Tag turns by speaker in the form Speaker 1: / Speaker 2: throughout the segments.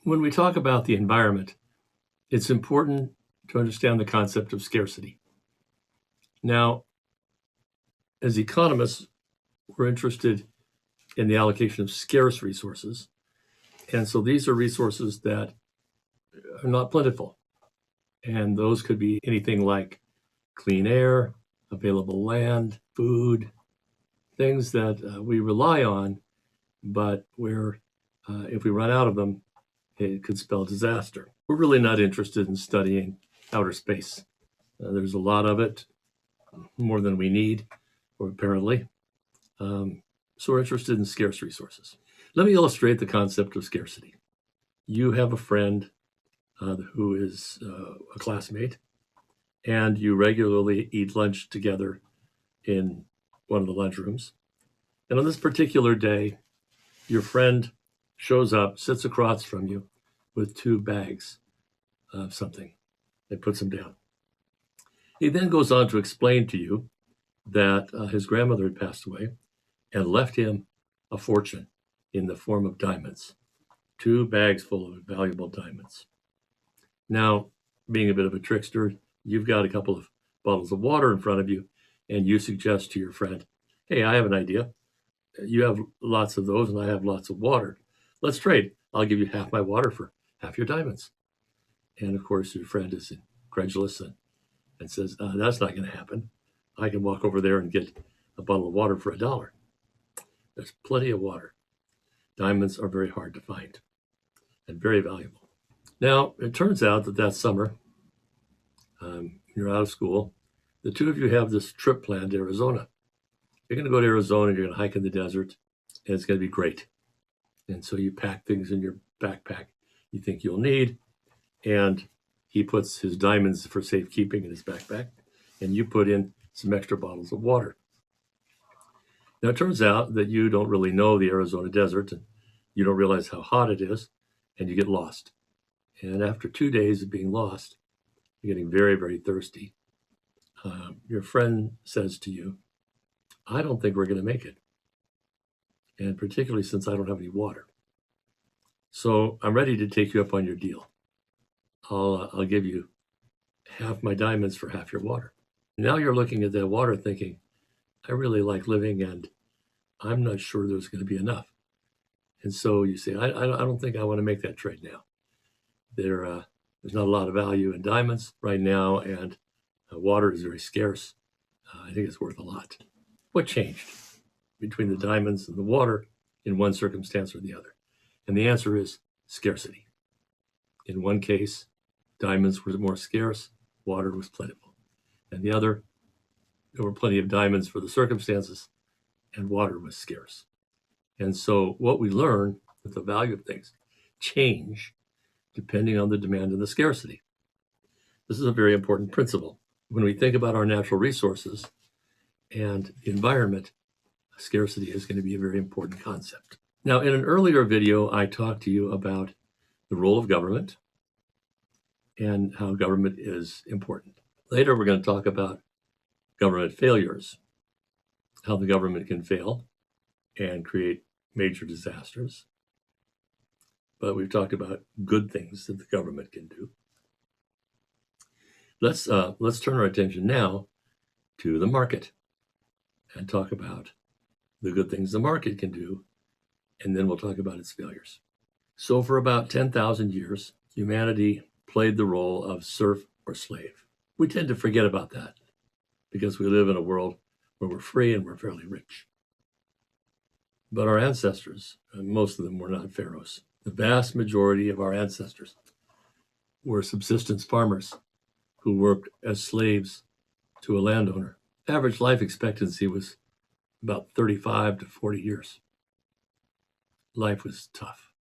Speaker 1: When we talk about the environment, it's important to understand the concept of scarcity. Now, as economists, we're interested in the allocation of scarce resources. And so these are resources that are not plentiful. And those could be anything like clean air, available land, food, things that we rely on, but where if we run out of them, it could spell disaster. We're really not interested in studying outer space. There's a lot of it, more than we need, or apparently. So we're interested in scarce resources. Let me illustrate the concept of scarcity. You have a friend who is a classmate, and you regularly eat lunch together in one of the lunchrooms. And on this particular day, your friend shows up, sits across from you with 2 bags of something and puts them down. He then goes on to explain to you that his grandmother had passed away and left him a fortune in the form of diamonds, 2 bags full of valuable diamonds. Now, being a bit of a trickster, you've got a couple of bottles of water in front of you, and you suggest to your friend, hey, I have an idea. You have lots of those, and I have lots of water. Let's trade. I'll give you half my water for half your diamonds. And of course, your friend is incredulous and says, that's not going to happen. I can walk over there and get a bottle of water for $1. There's plenty of water. Diamonds are very hard to find and very valuable. Now, it turns out that summer, you're out of school. The 2 of you have this trip planned to Arizona. You're going to go to Arizona, you're going to hike in the desert, and it's going to be great. And so you pack things in your backpack you think you'll need, and he puts his diamonds for safekeeping in his backpack, and you put in some extra bottles of water. Now, it turns out that you don't really know the Arizona desert, and you don't realize how hot it is, and you get lost. And after 2 days of being lost, you're getting very, very thirsty. Your friend says to you, I don't think we're going to make it. And particularly since I don't have any water. So I'm ready to take you up on your deal. I'll give you half my diamonds for half your water. Now you're looking at that water thinking, I really like living and I'm not sure there's going to be enough. And so you say, I don't think I want to make that trade now. There's not a lot of value in diamonds right now, and water is very scarce. I think it's worth a lot. What changed between the diamonds and the water in one circumstance or the other? And the answer is scarcity. In one case, diamonds were more scarce, water was plentiful. And the other, there were plenty of diamonds for the circumstances, and water was scarce. And so what we learn with the value of things change depending on the demand and the scarcity. This is a very important principle. When we think about our natural resources and the environment, scarcity is going to be a very important concept. Now, in an earlier video, I talked to you about the role of government and how government is important. Later, we're going to talk about government failures, how the government can fail and create major disasters. But we've talked about good things that the government can do. Let's turn our attention now to the market and talk about the good things the market can do, and then we'll talk about its failures. So for about 10,000 years, humanity played the role of serf or slave. We tend to forget about that because we live in a world where we're free and we're fairly rich. But our ancestors, most of them were not pharaohs. The vast majority of our ancestors were subsistence farmers who worked as slaves to a landowner. Average life expectancy was about 35 to 40 years. Life was tough.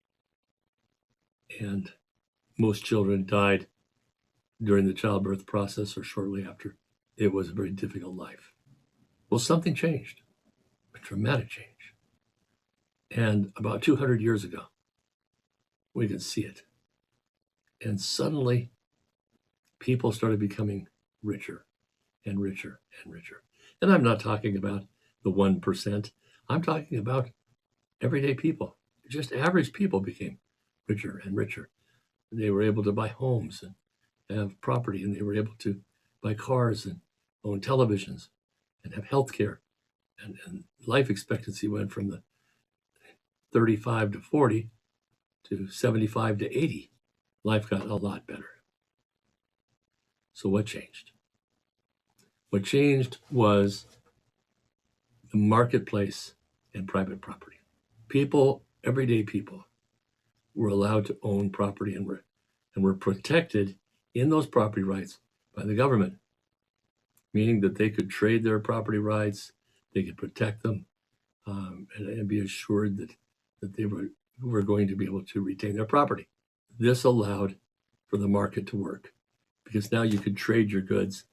Speaker 1: And most children died during the childbirth process or shortly after. It was a very difficult life. Well, something changed, a dramatic change. And about 200 years ago, we could see it. And suddenly, people started becoming richer and richer and richer. And I'm not talking about the 1%. I'm talking about everyday people. Just average people became richer and richer. They were able to buy homes and have property, and they were able to buy cars and own televisions and have health care. And life expectancy went from the 35 to 40 to 75 to 80. Life got a lot better. So what changed? What changed was the marketplace and private property. People, everyday people, were allowed to own property and were protected in those property rights by the government, meaning that they could trade their property rights, they could protect them, and be assured that they were going to be able to retain their property. This allowed for the market to work because now you could trade your goods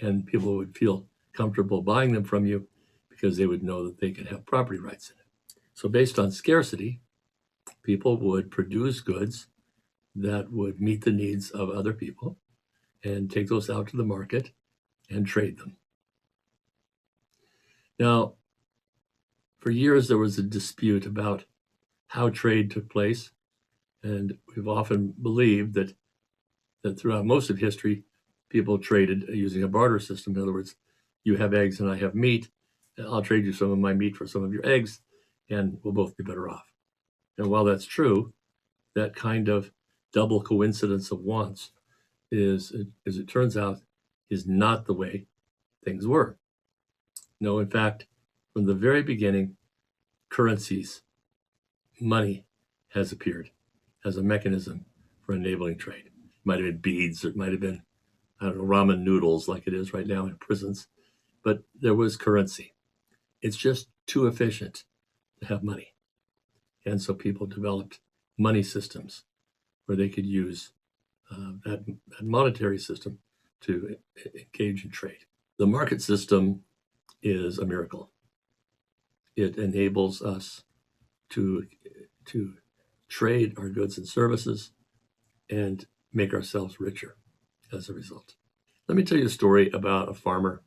Speaker 1: and people would feel comfortable buying them from you because they would know that they could have property rights in it. So based on scarcity, people would produce goods that would meet the needs of other people and take those out to the market and trade them. Now, for years, there was a dispute about how trade took place, and we've often believed that throughout most of history, people traded using a barter system. In other words, you have eggs and I have meat. I'll trade you some of my meat for some of your eggs, and we'll both be better off. And while that's true, that kind of double coincidence of wants is, as it turns out, is not the way things were. No, in fact, from the very beginning, currencies, money has appeared as a mechanism for enabling trade. It might have been beads, or it might have been, I don't know, ramen noodles like it is right now in prisons, but there was currency. It's just too efficient to have money. And so people developed money systems where they could use that monetary system to engage in trade. The market system is a miracle. It enables us to trade our goods and services and make ourselves richer as a result. Let me tell you a story about a farmer.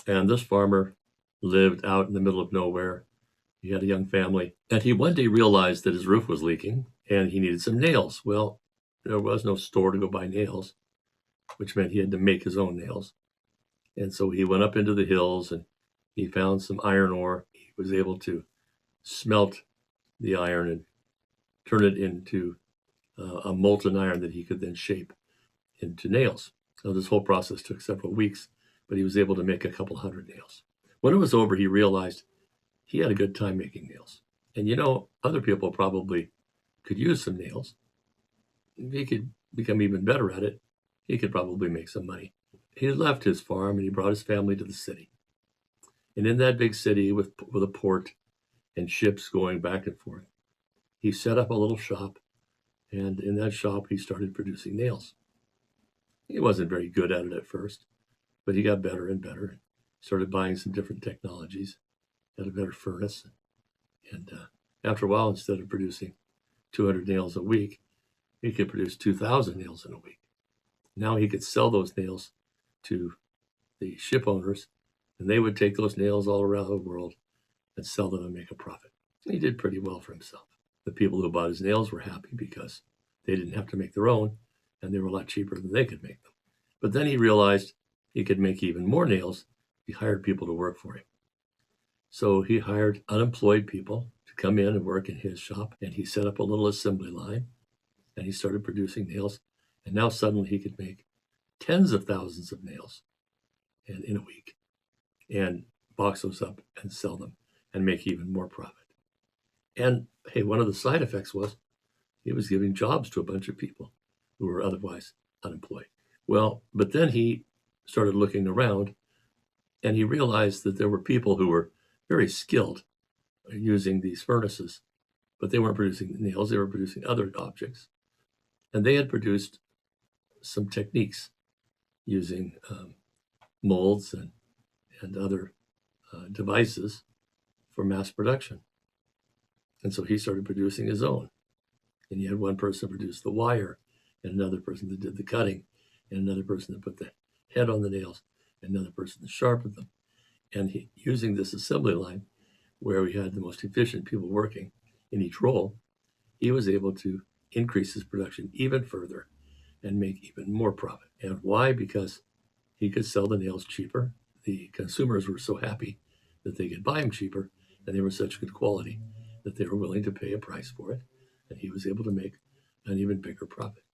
Speaker 1: And this farmer lived out in the middle of nowhere. He had a young family, and he one day realized that his roof was leaking and he needed some nails. Well, there was no store to go buy nails, which meant he had to make his own nails. And so he went up into the hills and he found some iron ore. He was able to smelt the iron and turn it into a molten iron that he could then shape into nails. So this whole process took several weeks, but he was able to make a couple hundred nails. When it was over, he realized he had a good time making nails. And other people probably could use some nails. If he could become even better at it, he could probably make some money. He left his farm and he brought his family to the city. And in that big city with a port and ships going back and forth, he set up a little shop. And in that shop, he started producing nails. He wasn't very good at it at first, but he got better and better. Started buying some different technologies, had a better furnace. And after a while, instead of producing 200 nails a week, he could produce 2,000 nails in a week. Now he could sell those nails to the ship owners, and they would take those nails all around the world and sell them and make a profit. He did pretty well for himself. The people who bought his nails were happy because they didn't have to make their own, and they were a lot cheaper than they could make them. But then he realized he could make even more nails if he hired people to work for him. So he hired unemployed people to come in and work in his shop, and he set up a little assembly line, and he started producing nails. And now suddenly he could make tens of thousands of nails in a week and box those up and sell them and make even more profit. And hey, one of the side effects was he was giving jobs to a bunch of people who were otherwise unemployed. Well, but then he started looking around and he realized that there were people who were very skilled using these furnaces, but they weren't producing nails, they were producing other objects. And they had produced some techniques using molds and other devices for mass production. And so he started producing his own. And he had one person produce the wire, and another person that did the cutting, and another person that put the head on the nails, and another person that sharpened them. And using this assembly line, where we had the most efficient people working in each role, he was able to increase his production even further and make even more profit. And why? Because he could sell the nails cheaper. The consumers were so happy that they could buy them cheaper, and they were such good quality that they were willing to pay a price for it. And he was able to make an even bigger profit.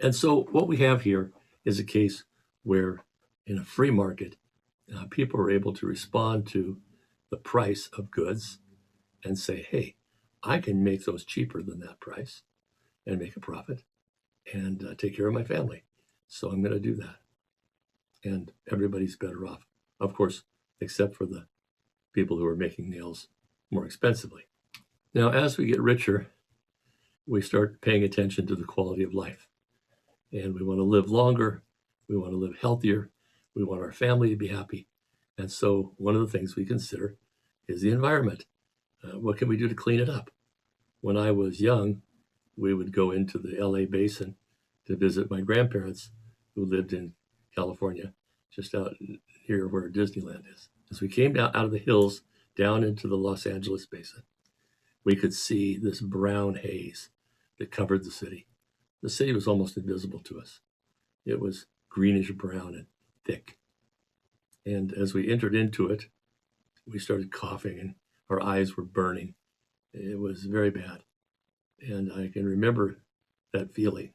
Speaker 1: And so what we have here is a case where in a free market, people are able to respond to the price of goods and say, hey, I can make those cheaper than that price and make a profit and take care of my family. So I'm going to do that. And everybody's better off, of course, except for the people who are making nails more expensively. Now, as we get richer, we start paying attention to the quality of life. And we want to live longer. We want to live healthier. We want our family to be happy. And so one of the things we consider is the environment. What can we do to clean it up? When I was young, we would go into the LA basin to visit my grandparents who lived in California, just out here where Disneyland is. As we came down out of the hills down into the Los Angeles basin, we could see this brown haze that covered the city. The city was almost invisible to us. It was greenish brown and thick. And as we entered into it, we started coughing and our eyes were burning. It was very bad. And I can remember that feeling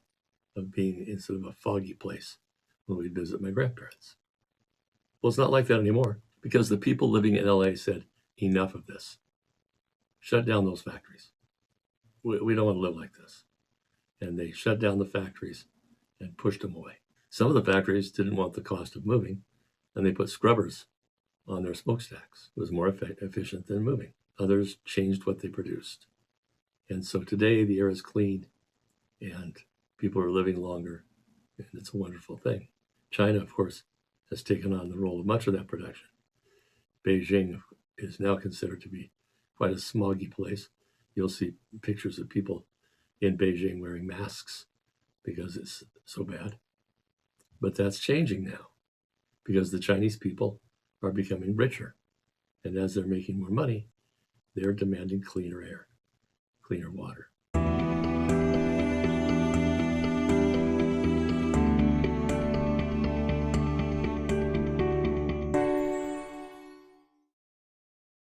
Speaker 1: of being in sort of a foggy place when we'd visit my grandparents. Well, it's not like that anymore because the people living in LA said, enough of this. Shut down those factories. We don't want to live like this. And they shut down the factories and pushed them away. Some of the factories didn't want the cost of moving, and they put scrubbers on their smokestacks. It was more efficient than moving. Others changed what they produced. And so today the air is clean and people are living longer, and it's a wonderful thing. China, of course, has taken on the role of much of that production. Beijing is now considered to be quite a smoggy place. You'll see pictures of people in Beijing wearing masks because it's so bad. But that's changing now because the Chinese people are becoming richer. And as they're making more money, they're demanding cleaner air, cleaner water.